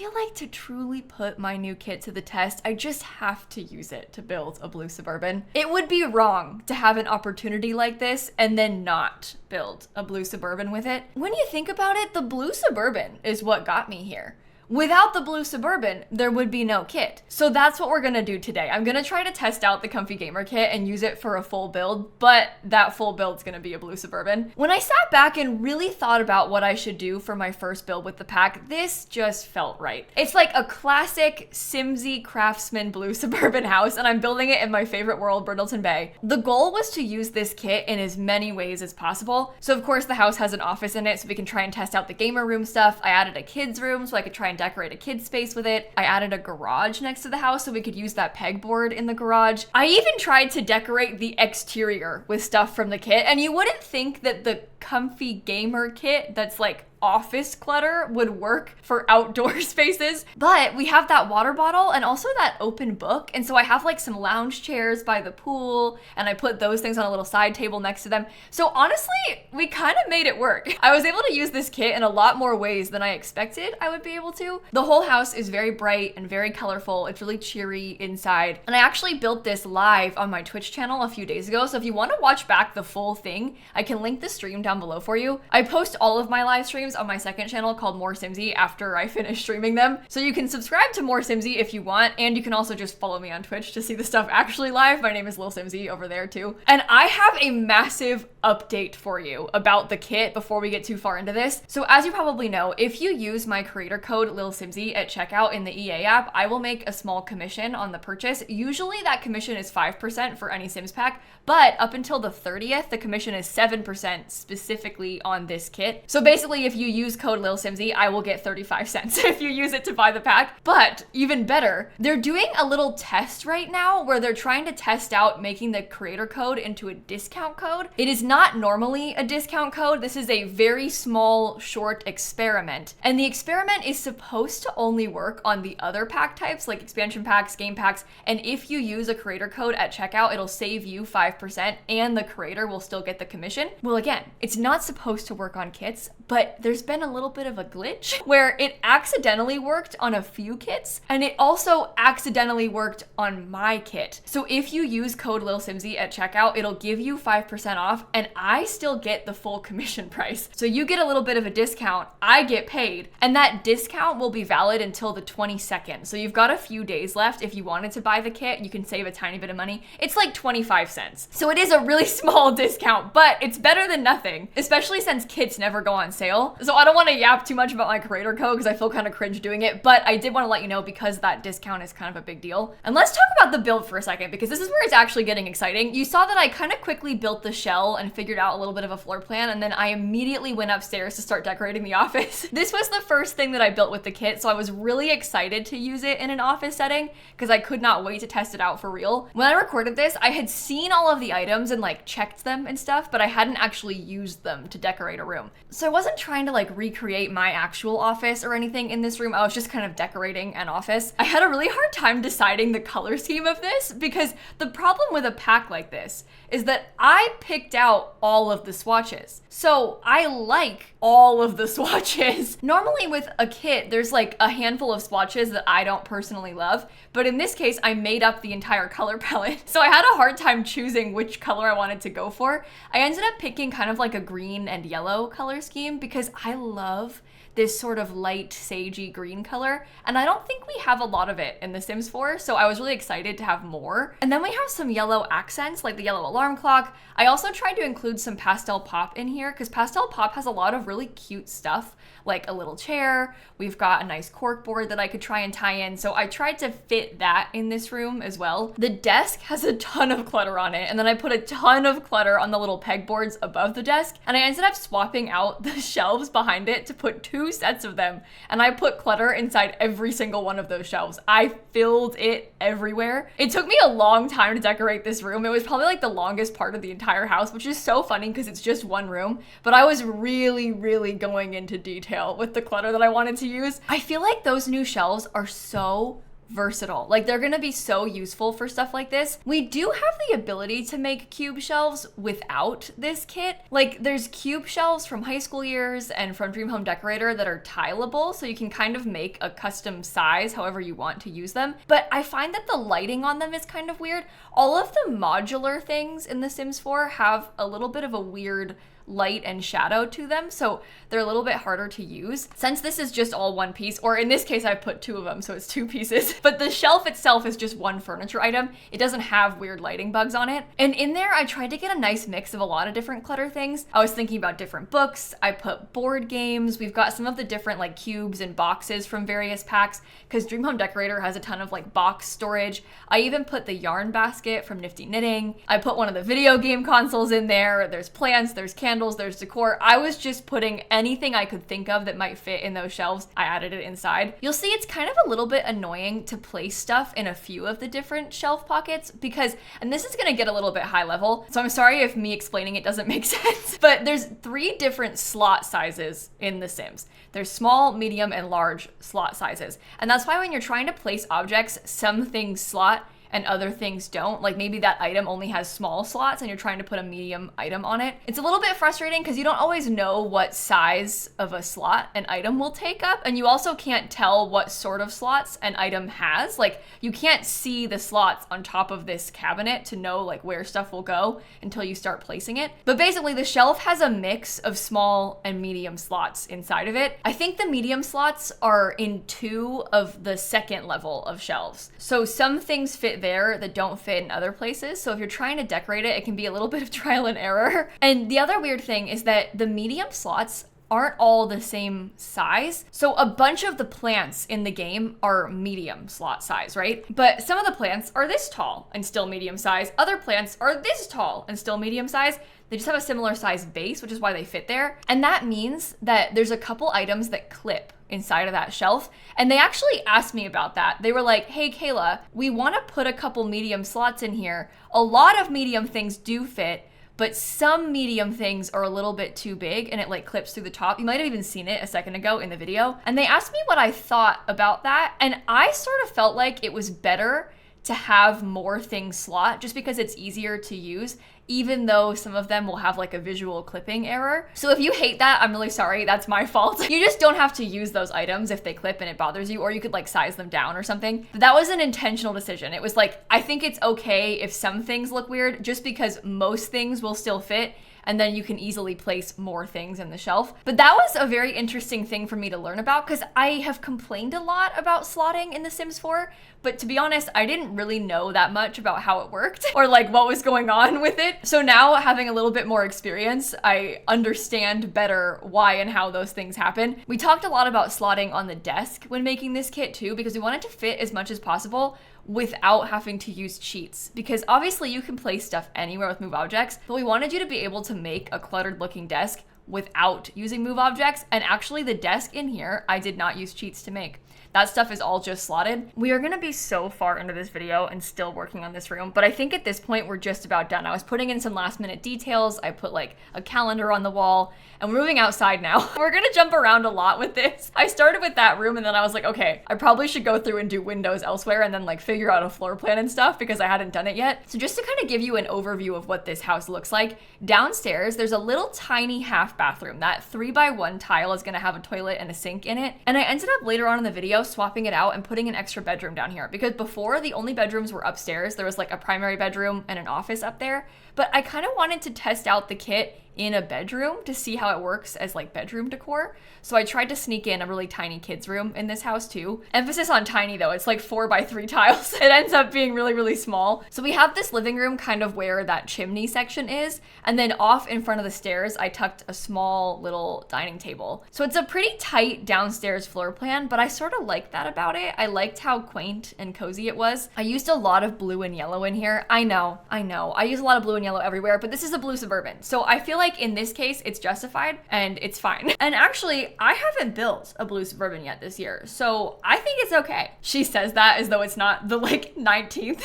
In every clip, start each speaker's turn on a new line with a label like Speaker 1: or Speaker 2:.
Speaker 1: feel like to truly put my new kit to the test, I just have to use it to build a blue Suburban. It would be wrong to have an opportunity like this and then not build a blue Suburban with it. When you think about it, the blue Suburban is what got me here. Without the blue Suburban, there would be no kit. So that's what we're gonna do today. I'm gonna try to test out the Comfy Gamer kit and use it for a full build, but that full build's gonna be a blue Suburban. When I sat back and really thought about what I should do for my first build with the pack, this just felt right. It's like a classic Simsie Craftsman blue Suburban house, and I'm building it in my favorite world, Brindleton Bay. The goal was to use this kit in as many ways as possible. So of course the house has an office in it, so we can try and test out the gamer room stuff. I added a kids room so I could try and decorate a kid's space with it. I added a garage next to the house so we could use that pegboard in the garage. I even tried to decorate the exterior with stuff from the kit, and you wouldn't think that the Comfy Gamer kit that's like office clutter would work for outdoor spaces, but we have that water bottle and also that open book, and so I have like some lounge chairs by the pool, and I put those things on a little side table next to them. So honestly, we kind of made it work. I was able to use this kit in a lot more ways than I expected I would be able to. The whole house is very bright and very colorful. It's really cheery inside, and I actually built this live on my Twitch channel a few days ago, so if you want to watch back the full thing, I can link the stream down below for you. I post all of my live streams on my second channel called More Simsie after I finish streaming them. So you can subscribe to More Simsie if you want, and you can also just follow me on Twitch to see the stuff actually live. My name is lilsimsie over there too. And I have a massive update for you about the kit before we get too far into this. So as you probably know, if you use my creator code lilsimsie at checkout in the EA app, I will make a small commission on the purchase. Usually that commission is 5% for any Sims pack, but up until the 30th, the commission is 7% specifically on this kit. So basically, if you use code lilsimsie, I will get 35 cents if you use it to buy the pack. But even better, they're doing a little test right now where they're trying to test out making the creator code into a discount code. It is not normally a discount code. This is a very small, short experiment. And the experiment is supposed to only work on the other pack types, like expansion packs, game packs. And if you use a creator code at checkout, it'll save you 5% and the creator will still get the commission. Well, again, it's not supposed to work on kits, but there's been a little bit of a glitch where it accidentally worked on a few kits, and it also accidentally worked on my kit. So if you use code lilsimsie at checkout, it'll give you 5% off, and I still get the full commission price. So you get a little bit of a discount, I get paid, and that discount will be valid until the 22nd. So you've got a few days left. If you wanted to buy the kit, you can save a tiny bit of money. It's like 25 cents. So it is a really small discount, but it's better than nothing, especially since kits never go on sale. So I don't want to yap too much about my creator code because I feel kind of cringe doing it, but I did want to let you know because that discount is kind of a big deal. And let's talk about the build for a second, because this is where it's actually getting exciting. You saw that I kind of quickly built the shell and figured out a little bit of a floor plan, and then I immediately went upstairs to start decorating the office. This was the first thing that I built with the kit, so I was really excited to use it in an office setting because I could not wait to test it out for real. When I recorded this, I had seen all of the items and like checked them and stuff, but I hadn't actually used them to decorate a room. So I wasn't trying to like recreate my actual office or anything in this room. I was just kind of decorating an office. I had a really hard time deciding the color scheme of this because the problem with a pack like this is that I picked out all of the swatches. So I like all of the swatches. Normally with a kit, there's like a handful of swatches that I don't personally love, but in this case, I made up the entire color palette. So I had a hard time choosing which color I wanted to go for. I ended up picking kind of like a green and yellow color scheme because I love this sort of light sagey green color, and I don't think we have a lot of it in The Sims 4, so I was really excited to have more. And then we have some yellow accents, like the yellow alarm clock. I also tried to include some pastel pop in here, because pastel pop has a lot of really cute stuff, like a little chair. We've got a nice cork board that I could try and tie in, so I tried to fit that in this room as well. The desk has a ton of clutter on it, and then I put a ton of clutter on the little pegboards above the desk, and I ended up swapping out the shelves behind it to put 2 sets of them, and I put clutter inside every single one of those shelves. I filled it everywhere. It took me a long time to decorate this room. It was probably like the longest part of the entire house, which is so funny because it's just one room, but I was really going into detail with the clutter that I wanted to use. I feel like those new shelves are so versatile. Like they're gonna be so useful for stuff like this. We do have the ability to make cube shelves without this kit. Like there's cube shelves from high school years and from Dream Home Decorator that are tileable, so you can kind of make a custom size however you want to use them. But I find that the lighting on them is kind of weird. All of the modular things in The Sims 4 have a little bit of a weird light and shadow to them, so they're a little bit harder to use. Since this is just all one piece, or in this case I put two of them, so it's two pieces, but the shelf itself is just one furniture item. It doesn't have weird lighting bugs on it. And in there, I tried to get a nice mix of a lot of different clutter things. I was thinking about different books. I put board games. We've got some of the different like cubes and boxes from various packs, because Dream Home Decorator has a ton of like box storage. I even put the yarn basket from Nifty Knitting. I put one of the video game consoles in there. There's plants, there's candles, there's decor. I was just putting anything I could think of that might fit in those shelves. I added it inside. You'll see it's kind of a little bit annoying to place stuff in a few of the different shelf pockets because, and this is gonna get a little bit high level, so I'm sorry if me explaining it doesn't make sense, but there's 3 different slot sizes in The Sims. There's small, medium, and large slot sizes. And that's why when you're trying to place objects, some things slot and other things don't. Like maybe that item only has small slots and you're trying to put a medium item on it. It's a little bit frustrating because you don't always know what size of a slot an item will take up, and you also can't tell what sort of slots an item has. Like you can't see the slots on top of this cabinet to know like where stuff will go until you start placing it. But basically the shelf has a mix of small and medium slots inside of it. I think the medium slots are in 2 of the second level of shelves. So some things fit there that don't fit in other places. So if you're trying to decorate it, it can be a little bit of trial and error. And the other weird thing is that the medium slots aren't all the same size. So a bunch of the plants in the game are medium slot size, right? But some of the plants are this tall and still medium size. Other plants are this tall and still medium size. They just have a similar size base, which is why they fit there. And that means that there's a couple items that clip inside of that shelf. And they actually asked me about that. They were like, hey, Kayla, we want to put a couple medium slots in here. A lot of medium things do fit, but some medium things are a little bit too big and it like clips through the top. You might have even seen it a second ago in the video. And they asked me what I thought about that. And I sort of felt like it was better to have more things slot just because it's easier to use, even though some of them will have like a visual clipping error. So if you hate that, I'm really sorry, that's my fault. You just don't have to use those items if they clip and it bothers you, or you could like size them down or something. But that was an intentional decision. It was like, I think it's okay if some things look weird just because most things will still fit, and then you can easily place more things in the shelf. But that was a very interesting thing for me to learn about because I have complained a lot about slotting in The Sims 4, but to be honest, I didn't really know that much about how it worked or like what was going on with it. So now having a little bit more experience, I understand better why and how those things happen. We talked a lot about slotting on the desk when making this kit too, because we wanted to fit as much as possible without having to use cheats, because obviously you can place stuff anywhere with move objects, but we wanted you to be able to make a cluttered looking desk without using move objects. And actually the desk in here, I did not use cheats to make. That stuff is all just slotted. We are gonna be so far into this video and still working on this room, but I think at this point we're just about done. I was putting in some last minute details. I put like a calendar on the wall, and we're moving outside now. We're gonna jump around a lot with this. I started with that room and then I was like, okay, I probably should go through and do windows elsewhere and then like figure out a floor plan and stuff because I hadn't done it yet. So just to kind of give you an overview of what this house looks like, downstairs there's a little tiny half bathroom. That 3x1 tile is gonna have a toilet and a sink in it. And I ended up later on in the video swapping it out and putting an extra bedroom down here because before the only bedrooms were upstairs. There was like a primary bedroom and an office up there, but I kind of wanted to test out the kit in a bedroom to see how it works as like bedroom decor. So I tried to sneak in a really tiny kids room in this house too. Emphasis on tiny though, it's like 4x3 tiles. It ends up being really, really small. So we have this living room kind of where that chimney section is. And then off in front of the stairs, I tucked a small little dining table. So it's a pretty tight downstairs floor plan, but I sort of liked that about it. I liked how quaint and cozy it was. I used a lot of blue and yellow in here. I know. I use a lot of blue and yellow everywhere, but this is a blue Suburban. So I feel like in this case, it's justified and it's fine. And actually, I haven't built a blue Suburban yet this year, so I think it's okay. She says that as though it's not the like 19th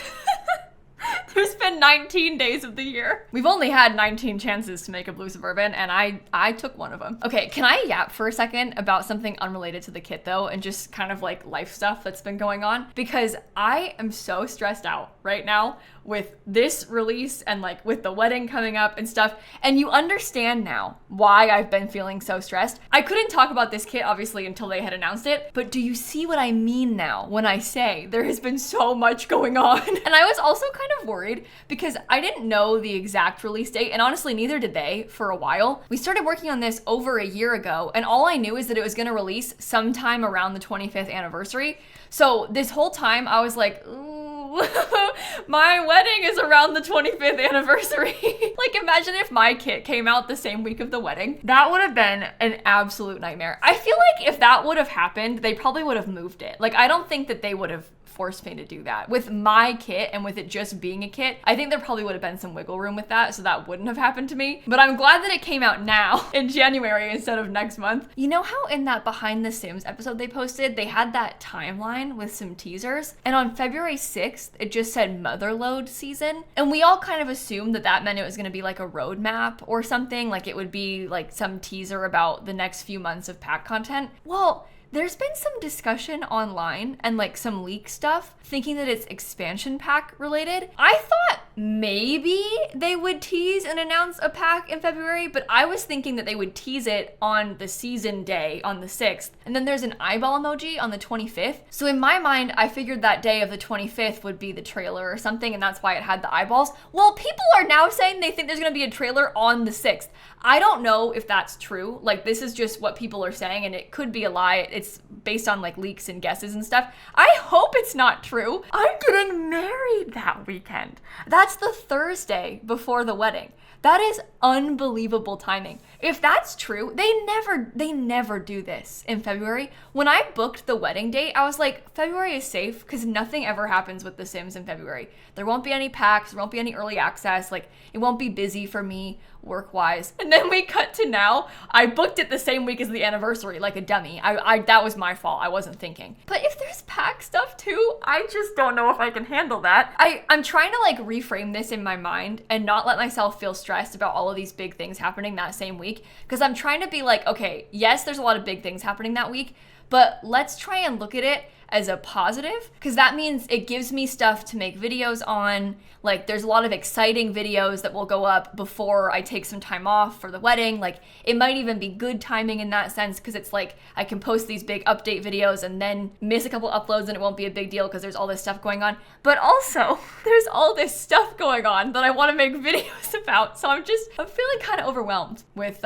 Speaker 1: There's been 19 days of the year. We've only had 19 chances to make a blue Suburban, and I took one of them. Okay, can I yap for a second about something unrelated to the kit though, and just kind of like life stuff that's been going on? Because I am so stressed out right now with this release and like with the wedding coming up and stuff. And you understand now why I've been feeling so stressed. I couldn't talk about this kit obviously until they had announced it, but do you see what I mean now when I say there has been so much going on? And I was also kind of worried because I didn't know the exact release date, and honestly neither did they for a while. We started working on this over a year ago, and all I knew is that it was going to release sometime around the 25th anniversary. So this whole time I was like, ooh, my wedding is around the 25th anniversary. Like imagine if my kit came out the same week of the wedding. That would have been an absolute nightmare. I feel like if that would have happened, they probably would have moved it. Like I don't think that they would have forced me to do that. With my kit and with it just being a kit, I think there probably would have been some wiggle room with that, so that wouldn't have happened to me. But I'm glad that it came out now in January instead of next month. You know how in that Behind the Sims episode they posted, they had that timeline with some teasers, and on February 6th, it just said Motherload season, and we all kind of assumed that that meant it was gonna be like a roadmap or something, like it would be like some teaser about the next few months of pack content. Well, there's been some discussion online and like some leak stuff thinking that it's expansion pack related. I thought maybe they would tease and announce a pack in February, but I was thinking that they would tease it on the season day on the 6th. And then there's an eyeball emoji on the 25th. So in my mind, I figured that day of the 25th would be the trailer or something, and that's why it had the eyeballs. Well, people are now saying they think there's gonna be a trailer on the 6th. I don't know if that's true. Like this is just what people are saying, and it could be a lie. It's based on like leaks and guesses and stuff. I hope it's not true. I'm getting married that weekend. That's the Thursday before the wedding. That is unbelievable timing. If that's true, they never do this in February. When I booked the wedding date, I was like, February is safe because nothing ever happens with The Sims in February. There won't be any packs, there won't be any early access, like it won't be busy for me work-wise. And then we cut to now. I booked it the same week as the anniversary, like a dummy. That was my fault. I wasn't thinking. But if there's pack stuff too, I just don't know if I can handle that. I'm trying to like reframe this in my mind and not let myself feel stressed about all of these big things happening that same week. Because I'm trying to be like, okay, yes, there's a lot of big things happening that week, but let's try and look at it as a positive, because that means it gives me stuff to make videos on. Like there's a lot of exciting videos that will go up before I take some time off for the wedding. Like it might even be good timing in that sense, because it's like I can post these big update videos and then miss a couple uploads and it won't be a big deal because there's all this stuff going on. But also there's all this stuff going on that I want to make videos about. So I'm feeling kind of overwhelmed with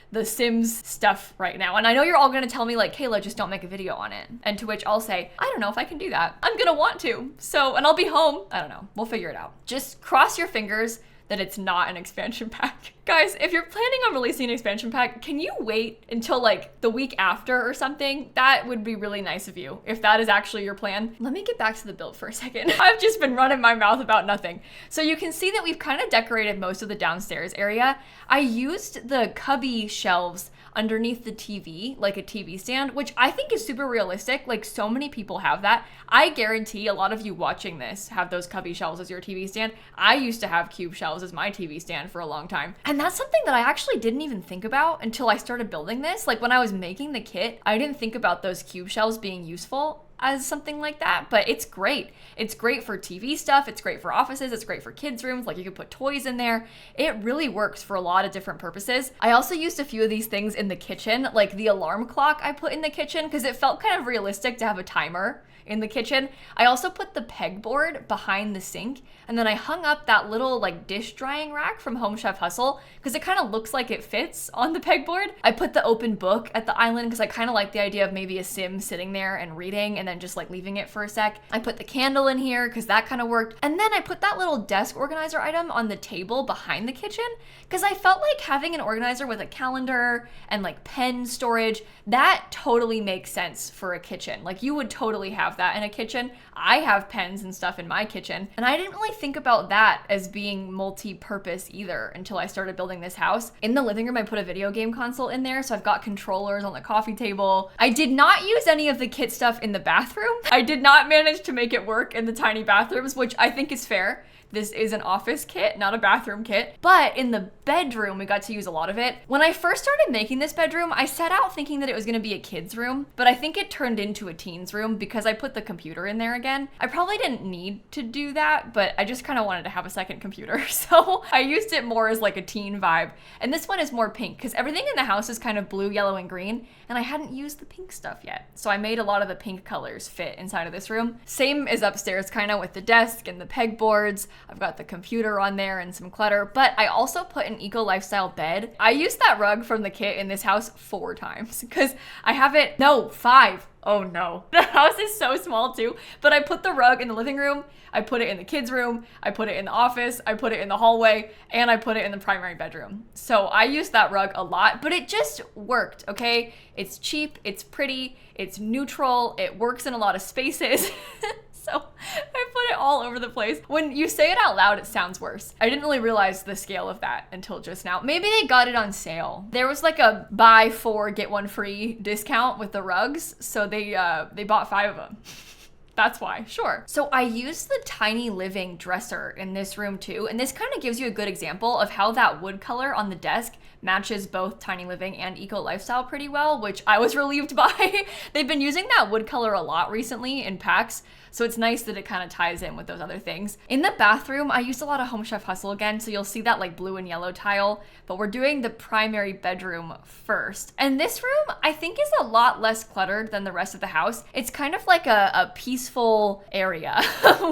Speaker 1: the Sims stuff right now. And I know you're all gonna tell me like, Kayla, just don't make a video on it. And to which I'll say, I don't know if I can do that. I'm gonna want to. So, and I'll be home. I don't know, we'll figure it out. Just cross your fingers that it's not an expansion pack. Guys, if you're planning on releasing an expansion pack, can you wait until like the week after or something? That would be really nice of you, if that is actually your plan. Let me get back to the build for a second. I've just been running my mouth about nothing. So you can see that we've kind of decorated most of the downstairs area. I used the cubby shelves underneath the TV, like a TV stand, which I think is super realistic. Like so many people have that. I guarantee a lot of you watching this have those cubby shelves as your TV stand. I used to have cube shelves as my TV stand for a long time. And that's something that I actually didn't even think about until I started building this. Like when I was making the kit, I didn't think about those cube shelves being useful as something like that, but it's great. It's great for TV stuff, it's great for offices, it's great for kids' rooms, like you can put toys in there. It really works for a lot of different purposes. I also used a few of these things in the kitchen, like the alarm clock I put in the kitchen because it felt kind of realistic to have a timer in the kitchen. I also put the pegboard behind the sink, and then I hung up that little like dish drying rack from Home Chef Hustle because it kind of looks like it fits on the pegboard. I put the open book at the island because I kind of like the idea of maybe a sim sitting there and reading and then just like leaving it for a sec. I put the candle in here because that kind of worked. And then I put that little desk organizer item on the table behind the kitchen because I felt like having an organizer with a calendar and like pen storage, that totally makes sense for a kitchen. Like you would totally have that in a kitchen. I have pens and stuff in my kitchen, and I didn't really think about that as being multi-purpose either until I started building this house. In the living room, I put a video game console in there, so I've got controllers on the coffee table. I did not use any of the kit stuff in the bathroom. I did not manage to make it work in the tiny bathrooms, which I think is fair. This is an office kit, not a bathroom kit. But in the bedroom, we got to use a lot of it. When I first started making this bedroom, I set out thinking that it was gonna be a kid's room, but I think it turned into a teen's room because I put the computer in there again. I probably didn't need to do that, but I just kind of wanted to have a second computer. So I used it more as like a teen vibe. And this one is more pink because everything in the house is kind of blue, yellow, and green, and I hadn't used the pink stuff yet. So I made a lot of the pink colors fit inside of this room. Same as upstairs, kind of with the desk and the pegboards. I've got the computer on there and some clutter, but I also put an eco lifestyle bed. I used that rug from the kit in this house 4 times because I have it, no, 5. Oh no, the house is so small too, but I put the rug in the living room, I put it in the kids' room, I put it in the office, I put it in the hallway, and I put it in the primary bedroom. So I used that rug a lot, but it just worked, okay? It's cheap, it's pretty, it's neutral, it works in a lot of spaces. So I put it all over the place. When you say it out loud, it sounds worse. I didn't really realize the scale of that until just now. Maybe they got it on sale. There was like a buy 4, get 1 free discount with the rugs. So they bought 5 of them. That's why, sure. So I used the tiny living dresser in this room too, and this kind of gives you a good example of how that wood color on the desk matches both tiny living and eco lifestyle pretty well, which I was relieved by. They've been using that wood color a lot recently in packs, so it's nice that it kind of ties in with those other things. In the bathroom, I used a lot of Home Chef Hustle again, so you'll see that like blue and yellow tile, but we're doing the primary bedroom first. And this room, I think, is a lot less cluttered than the rest of the house. It's kind of like a peaceful area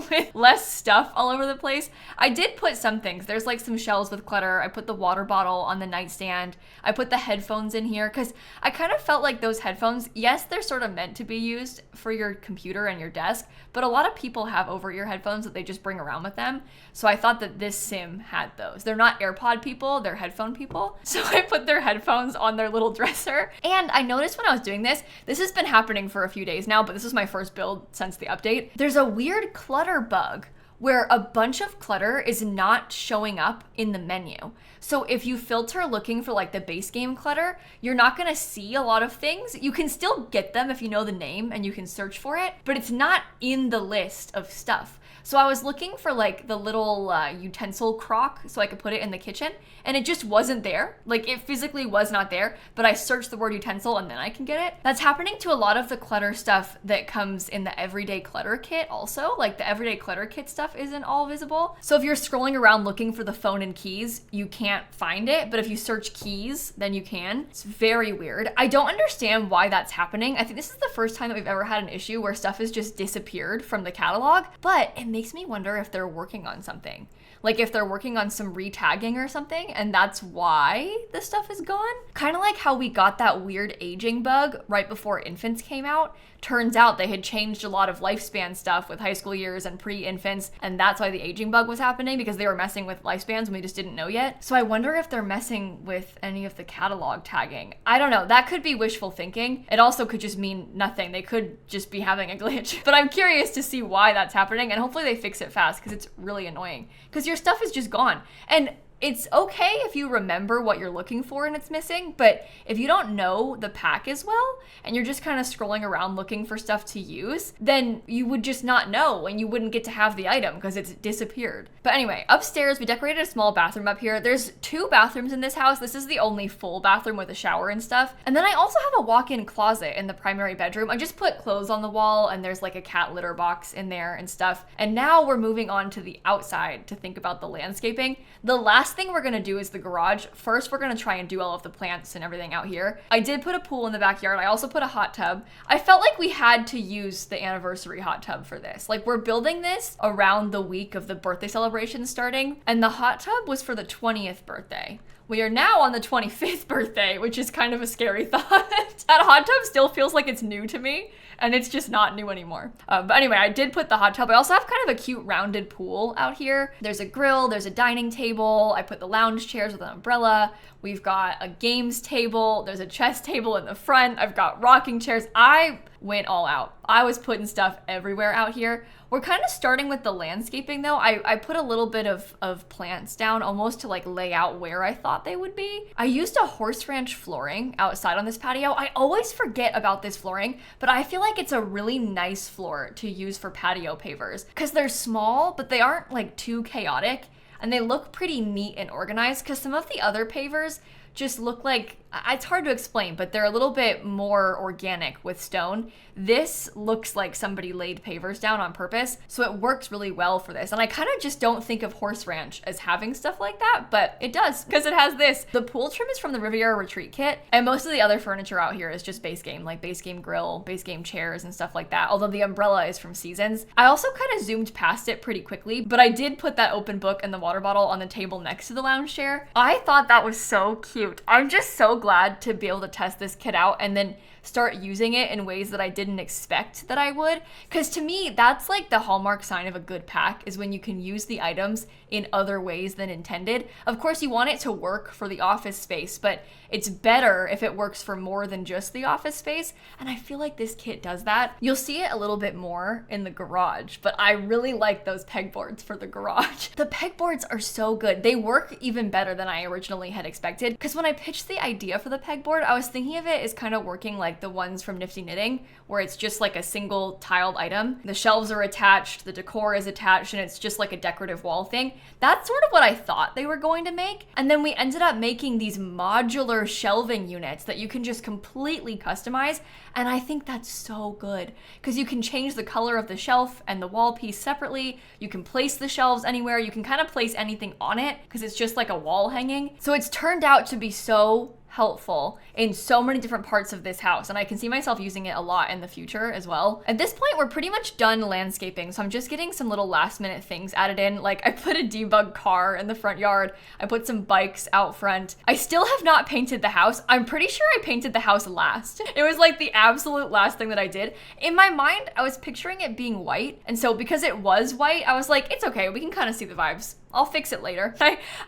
Speaker 1: with less stuff all over the place. I did put some things. There's like some shelves with clutter. I put the water bottle on the nightstand. I put the headphones in here because I kind of felt like those headphones, yes, they're sort of meant to be used for your computer and your desk, but a lot of people have over-ear headphones that they just bring around with them. So I thought that this sim had those. They're not AirPod people, they're headphone people. So I put their headphones on their little dresser. And I noticed when I was doing this has been happening for a few days now, but this is my first build since the update. There's a weird clutter bug where a bunch of clutter is not showing up in the menu. So if you filter looking for like the base game clutter, you're not gonna see a lot of things. You can still get them if you know the name and you can search for it, but it's not in the list of stuff. So I was looking for like the little utensil crock so I could put it in the kitchen, and it just wasn't there. Like it physically was not there, but I searched the word utensil and then I can get it. That's happening to a lot of the clutter stuff that comes in the everyday clutter kit also. Like the everyday clutter kit stuff isn't all visible. So if you're scrolling around looking for the phone and keys, you can't find it, but if you search keys, then you can. It's very weird. I don't understand why that's happening. I think this is the first time that we've ever had an issue where stuff has just disappeared from the catalog, but it makes me wonder if they're working on something. Like if they're working on some retagging or something, and that's why the stuff is gone. Kind of like how we got that weird aging bug right before infants came out. Turns out they had changed a lot of lifespan stuff with high school years and pre-infants, and that's why the aging bug was happening, because they were messing with lifespans and we just didn't know yet. So I wonder if they're messing with any of the catalog tagging. I don't know, that could be wishful thinking. It also could just mean nothing. They could just be having a glitch. But I'm curious to see why that's happening, and hopefully they fix it fast because it's really annoying. Because your stuff is just gone. And it's okay if you remember what you're looking for and it's missing, but if you don't know the pack as well and you're just kind of scrolling around looking for stuff to use, then you would just not know and you wouldn't get to have the item because it's disappeared. But anyway, upstairs we decorated a small bathroom up here. There's 2 bathrooms in this house. This is the only full bathroom with a shower and stuff. And then I also have a walk-in closet in the primary bedroom. I just put clothes on the wall and there's like a cat litter box in there and stuff. And now we're moving on to the outside to think about the landscaping. The last thing we're gonna do is the garage. First, we're gonna try and do all of the plants and everything out here. I did put a pool in the backyard. I also put a hot tub. I felt like we had to use the anniversary hot tub for this. Like we're building this around the week of the birthday celebration starting, and the hot tub was for the 20th birthday. We are now on the 25th birthday, which is kind of a scary thought. That hot tub still feels like it's new to me, and it's just not new anymore. But anyway, I did put the hot tub. I also have kind of a cute rounded pool out here. There's a grill, there's a dining table. I put the lounge chairs with an umbrella. We've got a games table. There's a chess table in the front. I've got rocking chairs. I went all out. I was putting stuff everywhere out here. We're kind of starting with the landscaping though. I put a little bit of plants down almost to like lay out where I thought they would be. I used a horse ranch flooring outside on this patio. I always forget about this flooring, but I feel like it's a really nice floor to use for patio pavers because they're small, but they aren't like too chaotic and they look pretty neat and organized because some of the other pavers just look like, it's hard to explain, but they're a little bit more organic with stone. This looks like somebody laid pavers down on purpose, so it works really well for this. And I kind of just don't think of Horse Ranch as having stuff like that, but it does, because it has this. The pool trim is from the Riviera Retreat kit, and most of the other furniture out here is just base game, like base game grill, base game chairs, and stuff like that, although the umbrella is from Seasons. I also kind of zoomed past it pretty quickly, but I did put that open book and the water bottle on the table next to the lounge chair. I thought that was so cute. I'm just so glad to be able to test this kit out and then start using it in ways that I didn't expect that I would. Because to me, that's like the hallmark sign of a good pack, is when you can use the items in other ways than intended. Of course, you want it to work for the office space, but it's better if it works for more than just the office space. And I feel like this kit does that. You'll see it a little bit more in the garage, but I really like those pegboards for the garage. The pegboards are so good. They work even better than I originally had expected. Because when I pitched the idea for the pegboard, I was thinking of it as kind of working like the ones from Nifty Knitting, where it's just like a single tiled item. The shelves are attached, the decor is attached, and it's just like a decorative wall thing. That's sort of what I thought they were going to make. And then we ended up making these modular shelving units that you can just completely customize. And I think that's so good because you can change the color of the shelf and the wall piece separately. You can place the shelves anywhere. You can kind of place anything on it because it's just like a wall hanging. So it's turned out to be so helpful in so many different parts of this house, and I can see myself using it a lot in the future as well. At this point, we're pretty much done landscaping, so I'm just getting some little last minute things added in. Like I put a debug car in the front yard, I put some bikes out front. I still have not painted the house. I'm pretty sure I painted the house last. It was like the absolute last thing that I did. In my mind, I was picturing it being white, and so because it was white, I was like, it's okay, we can kind of see the vibes. I'll fix it later.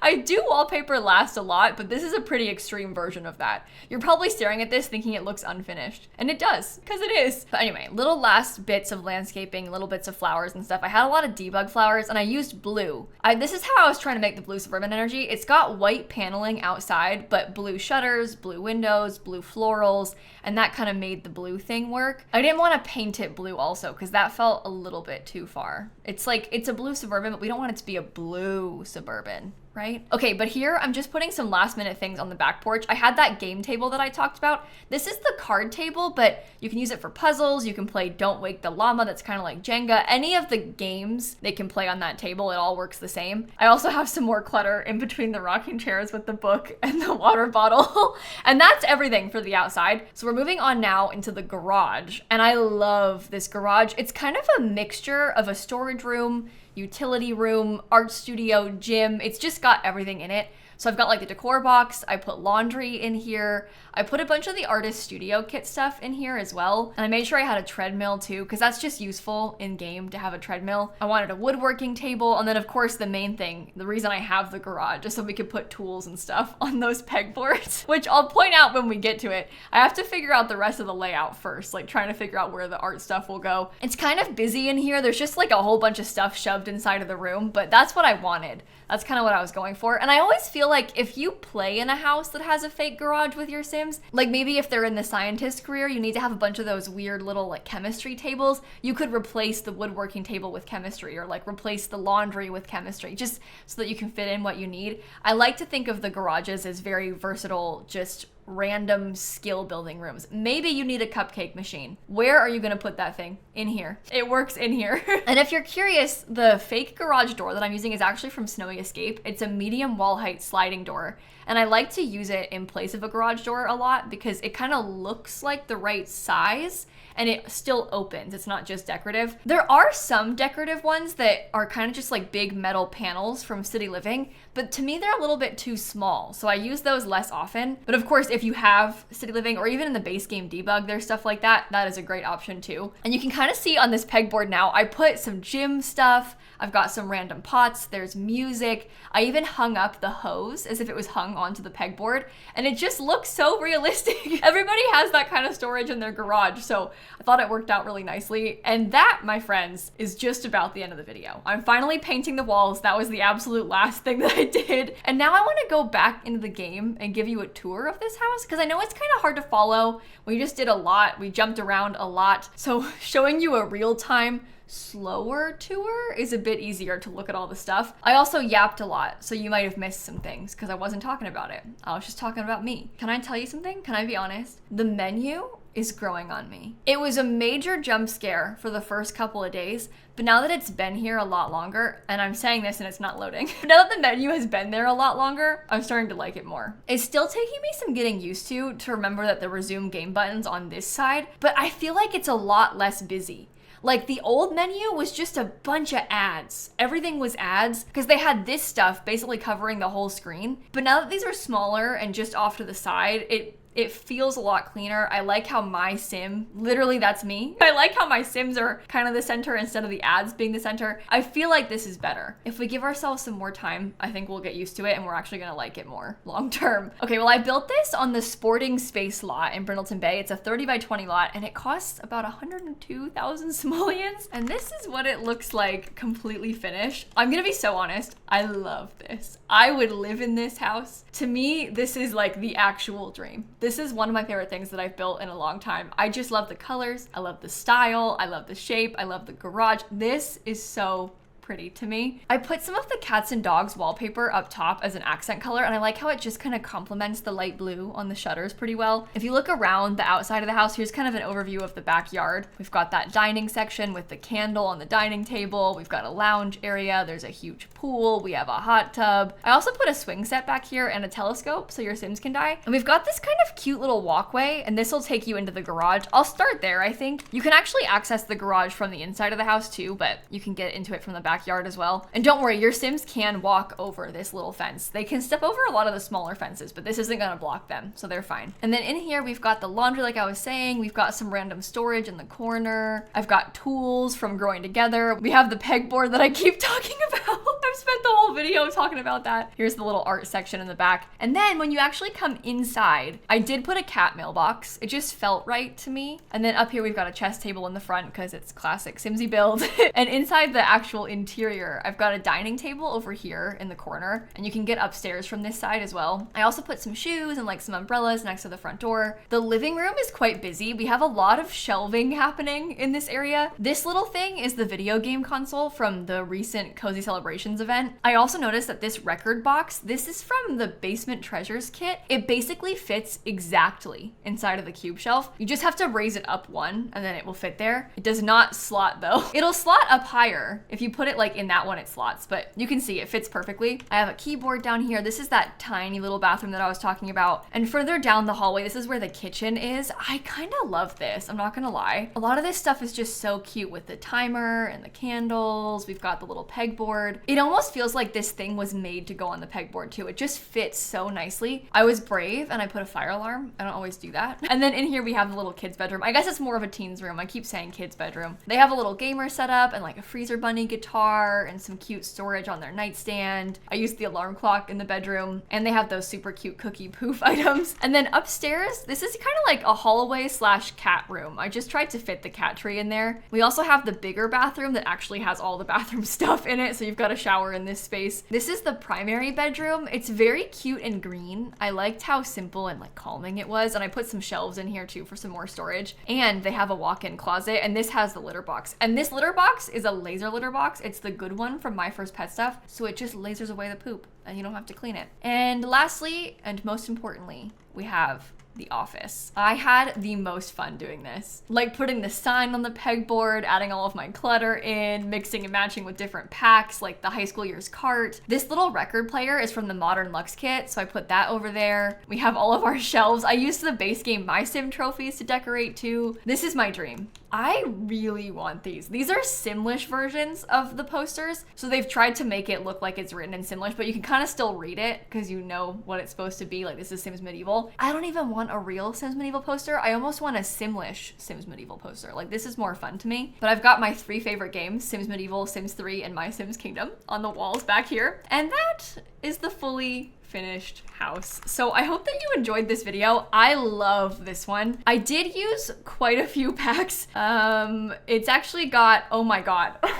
Speaker 1: I do wallpaper last a lot, but this is a pretty extreme version of that. You're probably staring at this thinking it looks unfinished, and it does, because it is. But anyway, little last bits of landscaping, little bits of flowers and stuff. I had a lot of debug flowers, and I used blue. This is how I was trying to make the blue Suburban Energy. It's got white paneling outside, but blue shutters, blue windows, blue florals, and that kind of made the blue thing work. I didn't want to paint it blue also, because that felt a little bit too far. It's like, it's a blue Suburban, but we don't want it to be a blue Suburban, right? Okay, but here I'm just putting some last minute things on the back porch. I had that game table that I talked about. This is the card table, but you can use it for puzzles. You can play Don't Wake the Llama. That's kind of like Jenga. Any of the games they can play on that table, it all works the same. I also have some more clutter in between the rocking chairs with the book and the water bottle. And that's everything for the outside. So we're moving on now into the garage. And I love this garage. It's kind of a mixture of a storage room, utility room, art studio, gym. It's just got everything in it. So I've got like the decor box, I put laundry in here, I put a bunch of the artist studio kit stuff in here as well. And I made sure I had a treadmill too, because that's just useful in game to have a treadmill. I wanted a woodworking table, and then of course the main thing, the reason I have the garage is so we could put tools and stuff on those pegboards, which I'll point out when we get to it. I have to figure out the rest of the layout first, like trying to figure out where the art stuff will go. It's kind of busy in here. There's just like a whole bunch of stuff shoved inside of the room, but that's what I wanted. That's kind of what I was going for. And I always feel like if you play in a house that has a fake garage with your Sims, like maybe if they're in the scientist career, you need to have a bunch of those weird little like chemistry tables. You could replace the woodworking table with chemistry, or like replace the laundry with chemistry, just so that you can fit in what you need. I like to think of the garages as very versatile, just random skill building rooms. Maybe you need a cupcake machine. Where are you gonna put that thing? In here. It works in here. And if you're curious, the fake garage door that I'm using is actually from Snowy Escape. It's a medium wall height sliding door. And I like to use it in place of a garage door a lot because it kind of looks like the right size and it still opens. It's not just decorative. There are some decorative ones that are kind of just like big metal panels from City Living, but to me they're a little bit too small. So I use those less often. But of course, if you have City Living or even in the base game debug, there's stuff like that. That is a great option too. And you can kind of see on this pegboard now, I put some gym stuff. I've got some random pots, there's music. I even hung up the hose as if it was hung onto the pegboard, and it just looks so realistic. Everybody has that kind of storage in their garage, so I thought it worked out really nicely. And that, my friends, is just about the end of the video. I'm finally painting the walls. That was the absolute last thing that I did. And now I want to go back into the game and give you a tour of this house, because I know it's kind of hard to follow. We just did a lot. We jumped around a lot. So showing you a real-time slower tour is a bit easier to look at all the stuff. I also yapped a lot, so you might have missed some things because I wasn't talking about it. I was just talking about me. Can I tell you something? Can I be honest? The menu is growing on me. It was a major jump scare for the first couple of days, but now that it's been here a lot longer, and I'm saying this and it's not loading, now that the menu has been there a lot longer, I'm starting to like it more. It's still taking me some getting used to remember that the resume game button's on this side, but I feel like it's a lot less busy. Like, the old menu was just a bunch of ads. Everything was ads because they had this stuff basically covering the whole screen. But now that these are smaller and just off to the side, it feels a lot cleaner. I like how my sim, literally that's me. I like how my sims are kind of the center instead of the ads being the center. I feel like this is better. If we give ourselves some more time, I think we'll get used to it and we're actually gonna like it more long term. Okay, well, I built this on the Sporting Space lot in Brindleton Bay. It's a 30 by 20 lot and it costs about 102,000 simoleons. And this is what it looks like completely finished. I'm gonna be so honest, I love this. I would live in this house. To me, this is like the actual dream. This is one of my favorite things that I've built in a long time. I just love the colors. I love the style. I love the shape. I love the garage. This is so pretty to me. I put some of the cats and dogs wallpaper up top as an accent color, and I like how it just kind of complements the light blue on the shutters pretty well. If you look around the outside of the house, here's kind of an overview of the backyard. We've got that dining section with the candle on the dining table. We've got a lounge area. There's a huge pool. We have a hot tub. I also put a swing set back here and a telescope so your Sims can die. And we've got this kind of cute little walkway, and this will take you into the garage. I'll start there, I think. You can actually access the garage from the inside of the house too, but you can get into it from the backyard as well. And don't worry, your Sims can walk over this little fence. They can step over a lot of the smaller fences, but this isn't gonna block them, so they're fine. And then in here, we've got the laundry, like I was saying. We've got some random storage in the corner. I've got tools from growing together. We have the pegboard that I keep talking about. I've spent the whole video talking about that. Here's the little art section in the back. And then when you actually come inside, I did put a cat mailbox. It just felt right to me. And then up here, we've got a chess table in the front because it's classic Simsy build. And inside the actual interior, I've got a dining table over here in the corner, and you can get upstairs from this side as well. I also put some shoes and like some umbrellas next to the front door. The living room is quite busy. We have a lot of shelving happening in this area. This little thing is the video game console from the recent Cozy Celebrations event. I also noticed that this record box, this is from the Basement Treasures kit. It basically fits exactly inside of the cube shelf. You just have to raise it up one and then it will fit there. It does not slot though. It'll slot up higher. If you put it like in that one, it slots, but you can see it fits perfectly. I have a keyboard down here. This is that tiny little bathroom that I was talking about. And further down the hallway, this is where the kitchen is. I kind of love this. I'm not gonna lie. A lot of this stuff is just so cute with the timer and the candles. We've got the little pegboard. It almost feels like this thing was made to go on the pegboard too. It just fits so nicely. I was brave and I put a fire alarm. I don't always do that. And then in here we have the little kids bedroom. I guess it's more of a teens room. I keep saying kids bedroom. They have a little gamer setup and like a freezer bunny guitar and some cute storage on their nightstand. I used the alarm clock in the bedroom, and they have those super cute cookie poof items. And then upstairs, this is kind of like a hallway slash cat room. I just tried to fit the cat tree in there. We also have the bigger bathroom that actually has all the bathroom stuff in it, so you've got a shower in this space. This is the primary bedroom. It's very cute and green. I liked how simple and like calming it was, and I put some shelves in here too for some more storage. And they have a walk-in closet, and this has the litter box. And this litter box is a laser litter box. It's the good one from My First Pet Stuff, so it just lasers away the poop and you don't have to clean it. And lastly, and most importantly, we have the office. I had the most fun doing this. Like putting the sign on the pegboard, adding all of my clutter in, mixing and matching with different packs, like the high school years cart. This little record player is from the Modern Lux kit, so I put that over there. We have all of our shelves. I used the base game My Sim trophies to decorate too. This is my dream. I really want these. These are Simlish versions of the posters. So they've tried to make it look like it's written in Simlish, but you can kind of still read it because you know what it's supposed to be. Like, this is Sims Medieval. I don't even want a real Sims Medieval poster. I almost want a Simlish Sims Medieval poster. Like, this is more fun to me. But I've got my 3 favorite games, Sims Medieval, Sims 3, and My Sims Kingdom on the walls back here. And that is the fully finished house. So I hope that you enjoyed this video. I love this one. I did use quite a few packs. It's actually got, oh my god, 3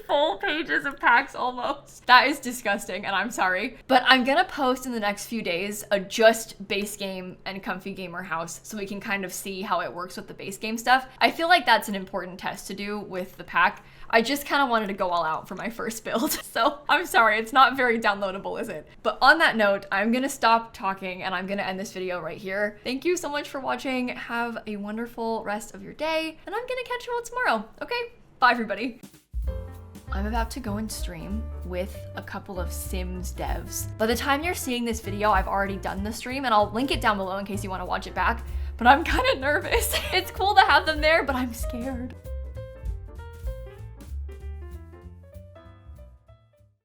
Speaker 1: full pages of packs almost. That is disgusting, and I'm sorry. But I'm gonna post in the next few days a just base game and comfy gamer house so we can kind of see how it works with the base game stuff. I feel like that's an important test to do with the pack. I just kind of wanted to go all out for my first build. So I'm sorry, it's not very downloadable, is it? But on that note, I'm gonna stop talking and I'm gonna end this video right here. Thank you so much for watching. Have a wonderful rest of your day, and I'm gonna catch you all tomorrow. Okay, bye everybody. I'm about to go and stream with a couple of Sims devs. By the time you're seeing this video, I've already done the stream, and I'll link it down below in case you want to watch it back, but I'm kind of nervous. It's cool to have them there, but I'm scared.